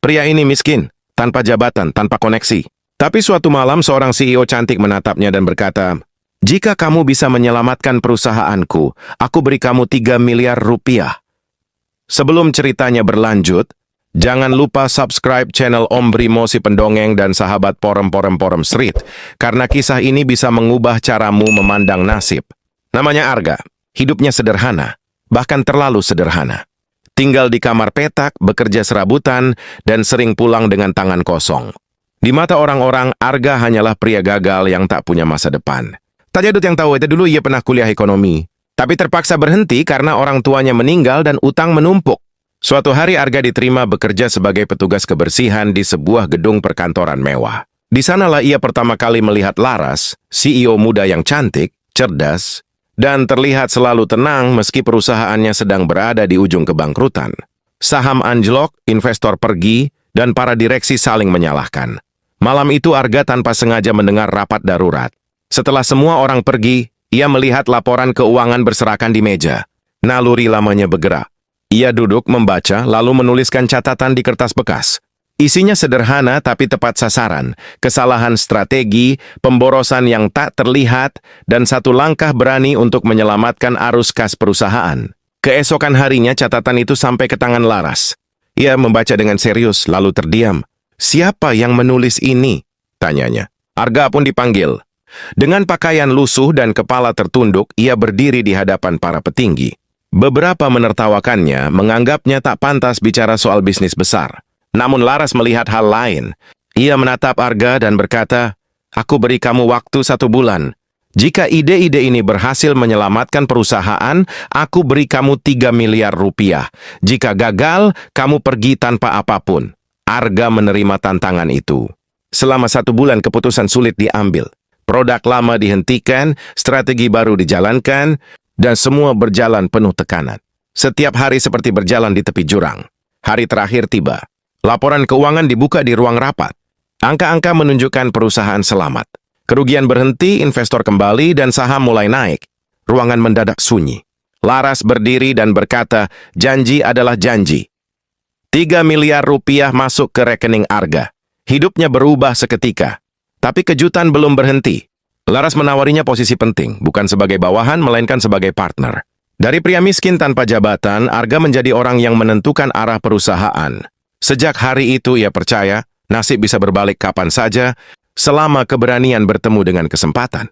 Pria ini miskin, tanpa jabatan, tanpa koneksi. Tapi suatu malam seorang CEO cantik menatapnya dan berkata, "Jika kamu bisa menyelamatkan perusahaanku, aku beri kamu 3 miliar rupiah." Sebelum ceritanya berlanjut, jangan lupa subscribe channel Om Brimo si pendongeng dan sahabat Porem Street, karena kisah ini bisa mengubah caramu memandang nasib. Namanya Arga, hidupnya sederhana, bahkan terlalu sederhana. Tinggal di kamar petak, bekerja serabutan, dan sering pulang dengan tangan kosong. Di mata orang-orang, Arga hanyalah pria gagal yang tak punya masa depan. Tajadut yang tahu itu dulu ia pernah kuliah ekonomi, tapi terpaksa berhenti karena orang tuanya meninggal dan utang menumpuk. Suatu hari Arga diterima bekerja sebagai petugas kebersihan di sebuah gedung perkantoran mewah. Di sanalah ia pertama kali melihat Laras, CEO muda yang cantik, cerdas, dan terlihat selalu tenang meski perusahaannya sedang berada di ujung kebangkrutan. Saham anjlok, investor pergi, dan para direksi saling menyalahkan. Malam itu Arga tanpa sengaja mendengar rapat darurat. Setelah semua orang pergi, ia melihat laporan keuangan berserakan di meja. Naluri lamanya bergerak. Ia duduk membaca lalu menuliskan catatan di kertas bekas. Isinya sederhana tapi tepat sasaran, kesalahan strategi, pemborosan yang tak terlihat, dan satu langkah berani untuk menyelamatkan arus kas perusahaan. Keesokan harinya catatan itu sampai ke tangan Laras. Ia membaca dengan serius lalu terdiam. "Siapa yang menulis ini?" tanyanya. Arga pun dipanggil. Dengan pakaian lusuh dan kepala tertunduk, ia berdiri di hadapan para petinggi. Beberapa menertawakannya, menganggapnya tak pantas bicara soal bisnis besar. Namun Laras melihat hal lain. Ia menatap Arga dan berkata, "Aku beri kamu waktu 1 bulan. Jika ide-ide ini berhasil menyelamatkan perusahaan, aku beri kamu 3 miliar rupiah. Jika gagal, kamu pergi tanpa apapun." Arga menerima tantangan itu. Selama 1 bulan keputusan sulit diambil. Produk lama dihentikan, strategi baru dijalankan, dan semua berjalan penuh tekanan. Setiap hari seperti berjalan di tepi jurang. Hari terakhir tiba. Laporan keuangan dibuka di ruang rapat. Angka-angka menunjukkan perusahaan selamat. Kerugian berhenti, investor kembali, dan saham mulai naik. Ruangan mendadak sunyi. Laras berdiri dan berkata, "Janji adalah janji." 3 miliar rupiah masuk ke rekening Arga. Hidupnya berubah seketika. Tapi kejutan belum berhenti. Laras menawarinya posisi penting, bukan sebagai bawahan, melainkan sebagai partner. Dari pria miskin tanpa jabatan, Arga menjadi orang yang menentukan arah perusahaan. Sejak hari itu ia percaya, nasib bisa berbalik kapan saja, selama keberanian bertemu dengan kesempatan.